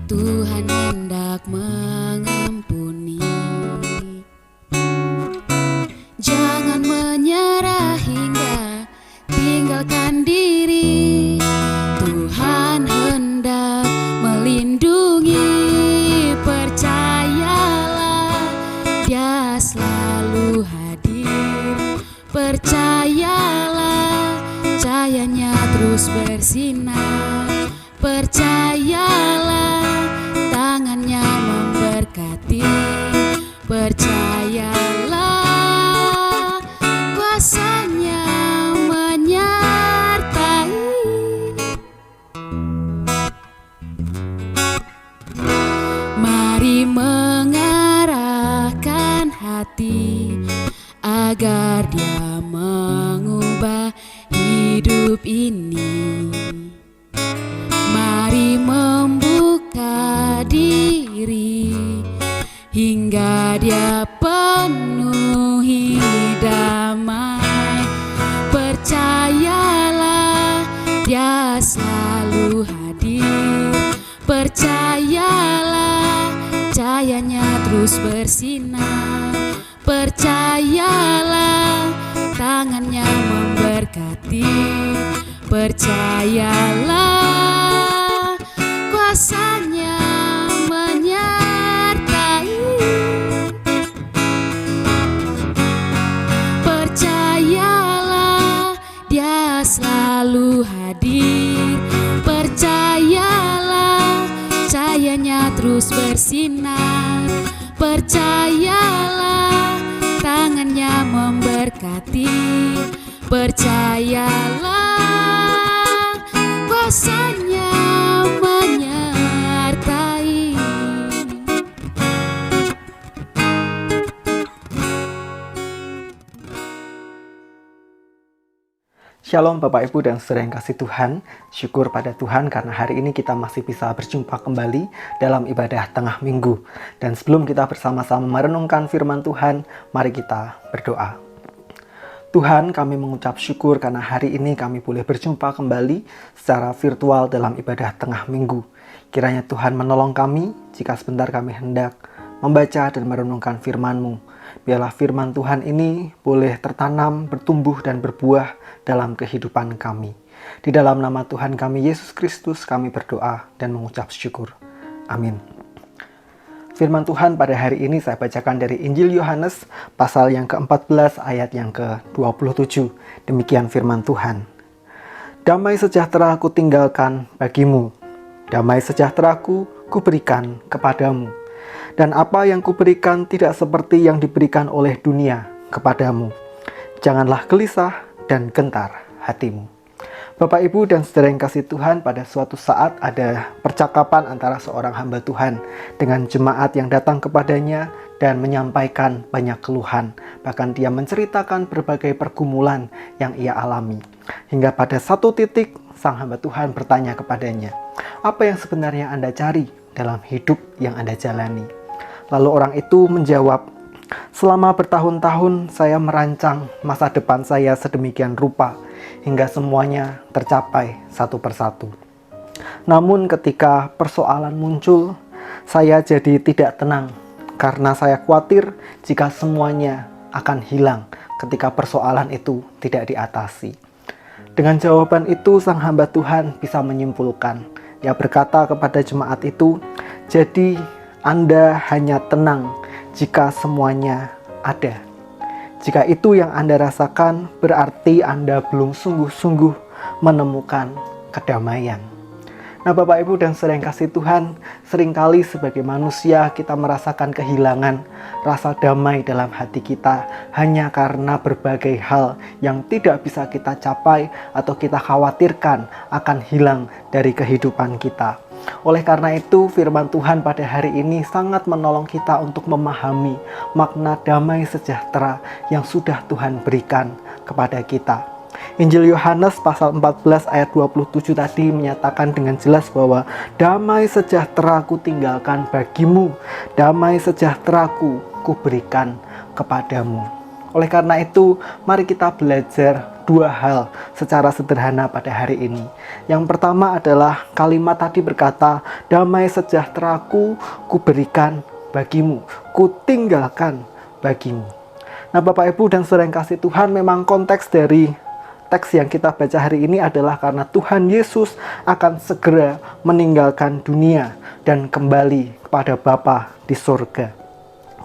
Tuhan hendak mengampuni. Jangan menyerah hingga tinggalkan diri. Tuhan hendak melindungi. Percayalah, Dia selalu hadir. Percayalah, cahayanya terus bersinar. Percayalah, tangannya memberkati. Percayalah, kuasanya menyertai. Mari mengarahkan hati agar Dia mengubah hidup ini. Mari membuka diri hingga Dia penuhi damai. Percayalah, Dia selalu hadir. Percayalah, cahayanya terus bersinar. Percayalah, tangannya memberkati. Percayalah, kuasanya menyertai. Percayalah, Dia selalu hadir. Percayalah, cahayanya terus bersinar. Percayalah, tangannya memberkati. Percayalah, kuasanya menyertai. Shalom Bapak Ibu dan Saudara yang kasih Tuhan. Syukur pada Tuhan karena hari ini kita masih bisa berjumpa kembali dalam ibadah tengah minggu. Dan sebelum kita bersama-sama merenungkan firman Tuhan, mari kita berdoa. Tuhan, kami mengucap syukur karena hari ini kami boleh berjumpa kembali secara virtual dalam ibadah tengah minggu. Kiranya Tuhan menolong kami jika sebentar kami hendak membaca dan merenungkan firman-Mu. Biarlah firman Tuhan ini boleh tertanam, bertumbuh, dan berbuah dalam kehidupan kami. Di dalam nama Tuhan kami, Yesus Kristus, kami berdoa dan mengucap syukur. Amin. Firman Tuhan pada hari ini saya bacakan dari Injil Yohanes, pasal yang ke-14, ayat yang ke-27. Demikian firman Tuhan. Damai sejahtera ku tinggalkan bagimu. Damai sejahtera-Ku kuberikan kepadamu. Dan apa yang kuberikan tidak seperti yang diberikan oleh dunia kepadamu. Janganlah gelisah dan gentar hatimu. Bapak, Ibu, dan saudara yang kasih Tuhan, pada suatu saat ada percakapan antara seorang hamba Tuhan dengan jemaat yang datang kepadanya dan menyampaikan banyak keluhan. Bahkan dia menceritakan berbagai pergumulan yang ia alami. Hingga pada satu titik, sang hamba Tuhan bertanya kepadanya, "Apa yang sebenarnya Anda cari dalam hidup yang Anda jalani?" Lalu orang itu menjawab, "Selama bertahun-tahun saya merancang masa depan saya sedemikian rupa hingga semuanya tercapai satu persatu. Namun ketika persoalan muncul, saya jadi tidak tenang karena saya khawatir jika semuanya akan hilang ketika persoalan itu tidak diatasi." Dengan jawaban itu sang hamba Tuhan bisa menyimpulkan. Ia berkata kepada jemaat itu, "Jadi Anda hanya tenang jika semuanya ada. Jika itu yang Anda rasakan, berarti Anda belum sungguh-sungguh menemukan kedamaian." Nah, Bapak, Ibu, dan saudara yang kasih Tuhan, seringkali sebagai manusia kita merasakan kehilangan rasa damai dalam hati kita hanya karena berbagai hal yang tidak bisa kita capai atau kita khawatirkan akan hilang dari kehidupan kita. Oleh karena itu, firman Tuhan pada hari ini sangat menolong kita untuk memahami makna damai sejahtera yang sudah Tuhan berikan kepada kita. Injil Yohanes pasal 14 ayat 27 tadi menyatakan dengan jelas bahwa damai sejahtera ku tinggalkan bagimu, damai sejahtera ku berikan kepadamu. Oleh karena itu, mari kita belajar dua hal secara sederhana pada hari ini. Yang pertama adalah kalimat tadi berkata, damai sejahteraku kuberikan bagimu, kutinggalkan bagimu. Nah Bapak Ibu dan saudara yang kasih Tuhan, memang konteks dari teks yang kita baca hari ini adalah karena Tuhan Yesus akan segera meninggalkan dunia dan kembali kepada Bapa di surga.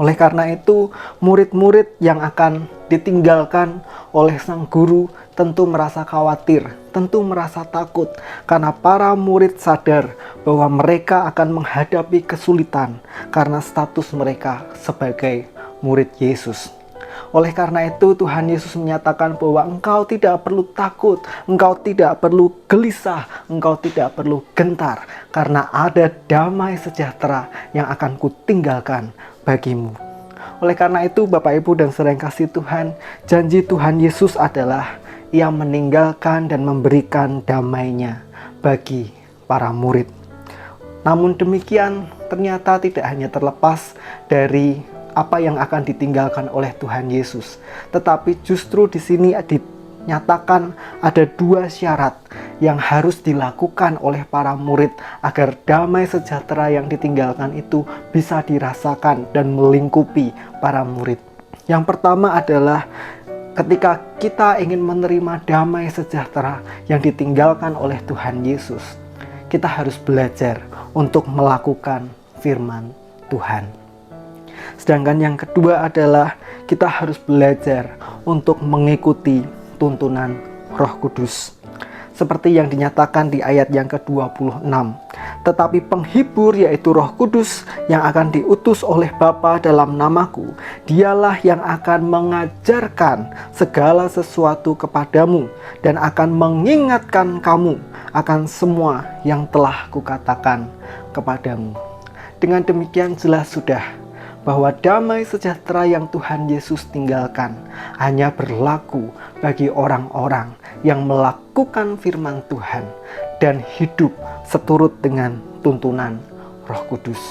Oleh karena itu, murid-murid yang akan ditinggalkan oleh sang guru tentu merasa khawatir, tentu merasa takut, karena para murid sadar bahwa mereka akan menghadapi kesulitan karena status mereka sebagai murid Yesus. Oleh karena itu, Tuhan Yesus menyatakan bahwa engkau tidak perlu takut, engkau tidak perlu gelisah, engkau tidak perlu gentar, karena ada damai sejahtera yang akan kutinggalkan bagimu. Oleh karena itu, Bapak Ibu dan saudara yang kasih Tuhan, janji Tuhan Yesus adalah Ia meninggalkan dan memberikan damai-Nya bagi para murid. Namun demikian, ternyata tidak hanya terlepas dari apa yang akan ditinggalkan oleh Tuhan Yesus, tetapi justru di sini dinyatakan ada dua syarat yang harus dilakukan oleh para murid agar damai sejahtera yang ditinggalkan itu bisa dirasakan dan melingkupi para murid. Yang pertama adalah ketika kita ingin menerima damai sejahtera yang ditinggalkan oleh Tuhan Yesus, kita harus belajar untuk melakukan firman Tuhan. Sedangkan yang kedua adalah kita harus belajar untuk mengikuti tuntunan Roh Kudus. Seperti yang dinyatakan di ayat yang ke-26. Tetapi penghibur, yaitu Roh Kudus yang akan diutus oleh Bapa dalam namaku, dialah yang akan mengajarkan segala sesuatu kepadamu dan akan mengingatkan kamu akan semua yang telah kukatakan kepadamu. Dengan demikian jelas sudah bahwa damai sejahtera yang Tuhan Yesus tinggalkan hanya berlaku bagi orang-orang yang melakukan firman Tuhan dan hidup seturut dengan tuntunan Roh Kudus.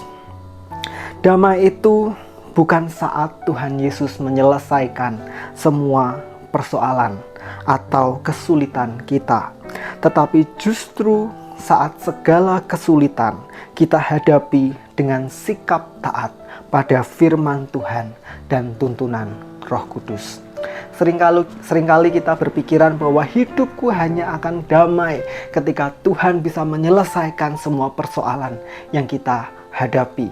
Damai itu bukan saat Tuhan Yesus menyelesaikan semua persoalan atau kesulitan kita, tetapi justru saat segala kesulitan kita hadapi dengan sikap taat pada firman Tuhan dan tuntunan Roh Kudus. Seringkali kita berpikiran bahwa hidupku hanya akan damai ketika Tuhan bisa menyelesaikan semua persoalan yang kita hadapi.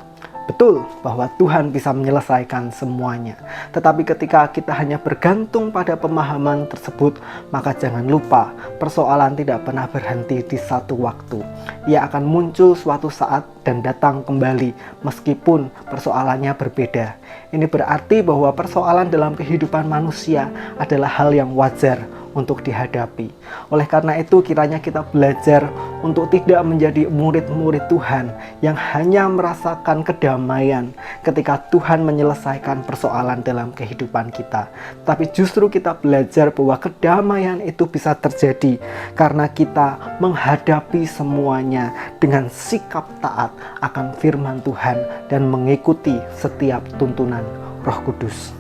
Betul bahwa Tuhan bisa menyelesaikan semuanya. Tetapi ketika kita hanya bergantung pada pemahaman tersebut, maka jangan lupa persoalan tidak pernah berhenti di satu waktu. Ia akan muncul suatu saat dan datang kembali meskipun persoalannya berbeda. Ini berarti bahwa persoalan dalam kehidupan manusia adalah hal yang wajar untuk dihadapi. Oleh karena itu kiranya kita belajar untuk tidak menjadi murid-murid Tuhan yang hanya merasakan kedamaian ketika Tuhan menyelesaikan persoalan dalam kehidupan kita. Tapi justru kita belajar bahwa kedamaian itu bisa terjadi karena kita menghadapi semuanya dengan sikap taat akan firman Tuhan dan mengikuti setiap tuntunan Roh Kudus.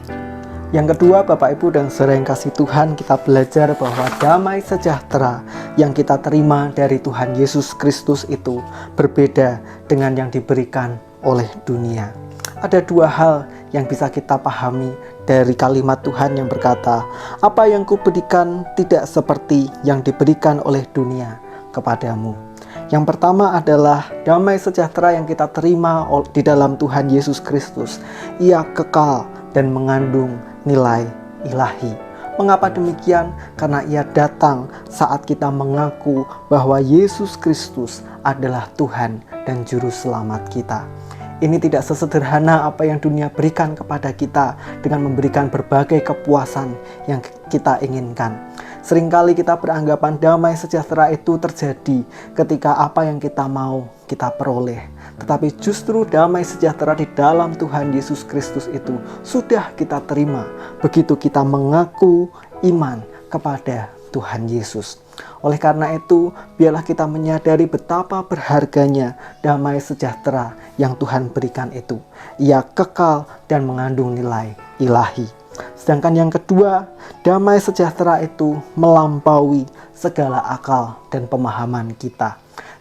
Yang kedua, Bapak Ibu dan saudara yang kasih Tuhan, kita belajar bahwa damai sejahtera yang kita terima dari Tuhan Yesus Kristus itu berbeda dengan yang diberikan oleh dunia. Ada dua hal yang bisa kita pahami dari kalimat Tuhan yang berkata, apa yang kuberikan tidak seperti yang diberikan oleh dunia kepadamu. Yang pertama adalah damai sejahtera yang kita terima di dalam Tuhan Yesus Kristus. Ia kekal dan mengandung nilai ilahi. Mengapa demikian? Karena ia datang saat kita mengaku bahwa Yesus Kristus adalah Tuhan dan Juru Selamat kita. Ini tidak sesederhana apa yang dunia berikan kepada kita dengan memberikan berbagai kepuasan yang kita inginkan. Seringkali kita beranggapan damai sejahtera itu terjadi ketika apa yang kita mau kita peroleh. Tetapi justru damai sejahtera di dalam Tuhan Yesus Kristus itu sudah kita terima begitu kita mengaku iman kepada Tuhan Yesus. Oleh karena itu, biarlah kita menyadari betapa berharganya damai sejahtera yang Tuhan berikan itu. Ia kekal dan mengandung nilai ilahi. Sedangkan yang kedua, damai sejahtera itu melampaui segala akal dan pemahaman kita.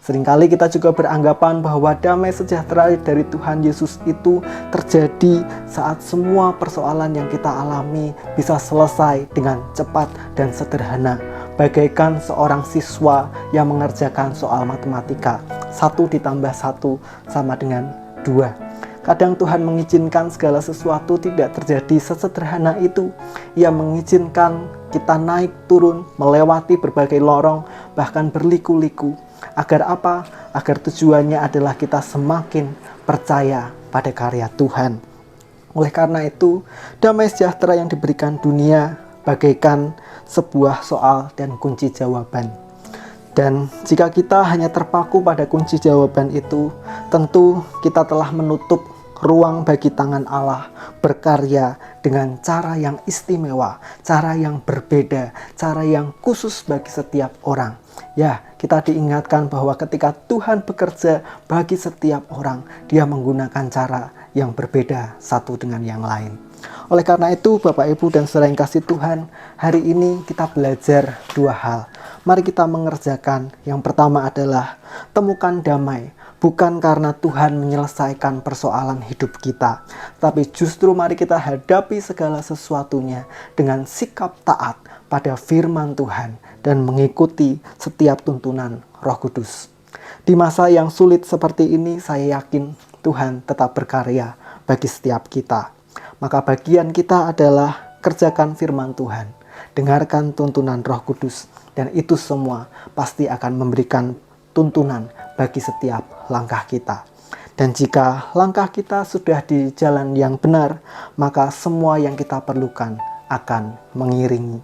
Seringkali kita juga beranggapan bahwa damai sejahtera dari Tuhan Yesus itu terjadi saat semua persoalan yang kita alami bisa selesai dengan cepat dan sederhana. Bagaikan seorang siswa yang mengerjakan soal matematika, 1 ditambah 1 sama dengan 2. Kadang Tuhan mengizinkan segala sesuatu tidak terjadi sesederhana itu. Ia mengizinkan kita naik turun, melewati berbagai lorong, bahkan berliku-liku. Agar apa? Agar tujuannya adalah kita semakin percaya pada karya Tuhan. Oleh karena itu, damai sejahtera yang diberikan dunia bagaikan sebuah soal dan kunci jawaban. Dan jika kita hanya terpaku pada kunci jawaban itu, tentu kita telah menutup ruang bagi tangan Allah berkarya dengan cara yang istimewa, cara yang berbeda, cara yang khusus bagi setiap orang. Ya, kita diingatkan bahwa ketika Tuhan bekerja bagi setiap orang, Dia menggunakan cara yang berbeda satu dengan yang lain. Oleh karena itu, Bapak, Ibu, dan saudara yang kasih Tuhan, hari ini kita belajar 2 hal. Mari kita mengerjakan. Yang pertama adalah temukan damai. Bukan karena Tuhan menyelesaikan persoalan hidup kita, tapi justru mari kita hadapi segala sesuatunya dengan sikap taat pada firman Tuhan dan mengikuti setiap tuntunan Roh Kudus. Di masa yang sulit seperti ini, saya yakin Tuhan tetap berkarya bagi setiap kita. Maka bagian kita adalah kerjakan firman Tuhan, dengarkan tuntunan Roh Kudus, dan itu semua pasti akan memberikan tuntunan bagi setiap langkah kita. Dan jika langkah kita sudah di jalan yang benar, maka semua yang kita perlukan akan mengiringi.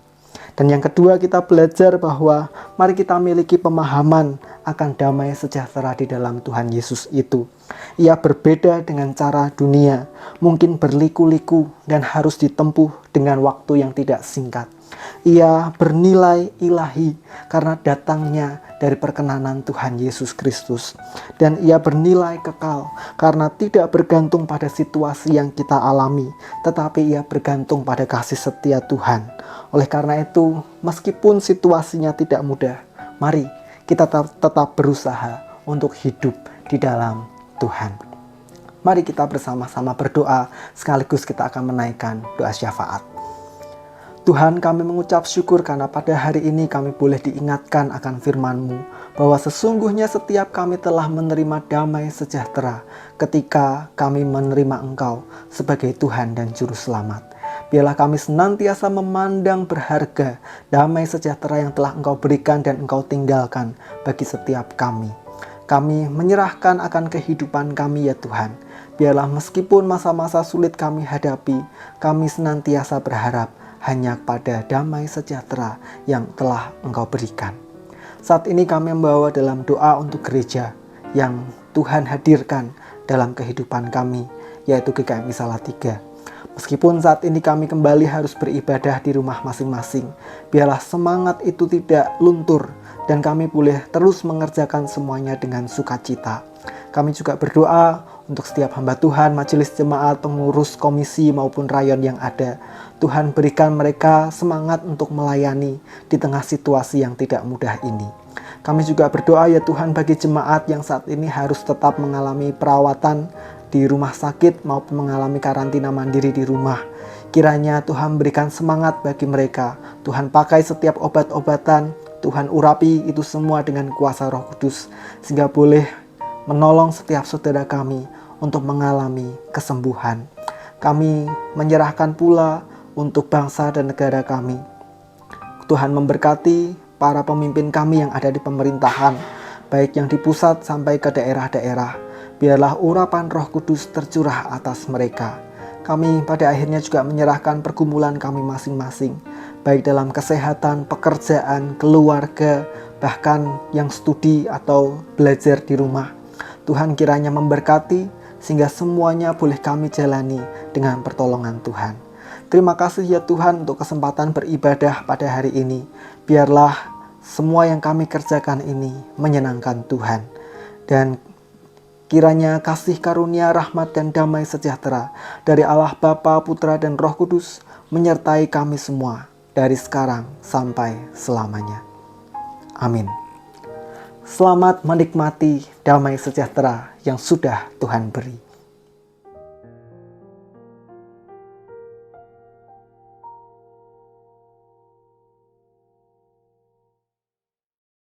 Dan yang kedua, kita belajar bahwa mari kita miliki pemahaman akan damai sejahtera di dalam Tuhan Yesus itu. Ia berbeda dengan cara dunia, mungkin berliku-liku dan harus ditempuh dengan waktu yang tidak singkat. Ia bernilai ilahi karena datangnya dari perkenanan Tuhan Yesus Kristus. Dan ia bernilai kekal karena tidak bergantung pada situasi yang kita alami, tetapi ia bergantung pada kasih setia Tuhan. Oleh karena itu, meskipun situasinya tidak mudah, mari kita tetap berusaha untuk hidup di dalam Tuhan. Mari kita bersama-sama berdoa, sekaligus kita akan menaikkan doa syafaat. Tuhan, kami mengucap syukur karena pada hari ini kami boleh diingatkan akan firman-Mu, bahwa sesungguhnya setiap kami telah menerima damai sejahtera ketika kami menerima Engkau sebagai Tuhan dan Juru Selamat. Biarlah kami senantiasa memandang berharga damai sejahtera yang telah Engkau berikan dan Engkau tinggalkan bagi setiap kami. Kami menyerahkan akan kehidupan kami ya Tuhan. Biarlah meskipun masa-masa sulit kami hadapi, kami senantiasa berharap hanya pada damai sejahtera yang telah Engkau berikan. Saat ini kami membawa dalam doa untuk gereja yang Tuhan hadirkan dalam kehidupan kami, yaitu GKMI Salatiga. Meskipun saat ini kami kembali harus beribadah di rumah masing-masing, biarlah semangat itu tidak luntur dan kami boleh terus mengerjakan semuanya dengan sukacita. Kami juga berdoa untuk setiap hamba Tuhan, majelis jemaat, pengurus komisi maupun rayon yang ada. Tuhan berikan mereka semangat untuk melayani di tengah situasi yang tidak mudah ini. Kami juga berdoa ya Tuhan bagi jemaat yang saat ini harus tetap mengalami perawatan di rumah sakit maupun mengalami karantina mandiri di rumah. Kiranya Tuhan berikan semangat bagi mereka. Tuhan pakai setiap obat-obatan, Tuhan urapi itu semua dengan kuasa Roh Kudus, sehingga boleh menolong setiap saudara kami untuk mengalami kesembuhan. Kami menyerahkan pula untuk bangsa dan negara kami. Tuhan memberkati para pemimpin kami yang ada di pemerintahan, baik yang di pusat sampai ke daerah-daerah. Biarlah urapan Roh Kudus tercurah atas mereka. Kami pada akhirnya juga menyerahkan pergumulan kami masing-masing, baik dalam kesehatan, pekerjaan, keluarga, bahkan yang studi atau belajar di rumah. Tuhan kiranya memberkati sehingga semuanya boleh kami jalani dengan pertolongan Tuhan. Terima kasih ya Tuhan untuk kesempatan beribadah pada hari ini. Biarlah semua yang kami kerjakan ini menyenangkan Tuhan. Dan Kiranya kasih karunia, rahmat, dan damai sejahtera dari Allah Bapa, Putra, dan Roh Kudus menyertai kami semua dari sekarang sampai selamanya. Amin. Selamat menikmati damai sejahtera yang sudah Tuhan beri.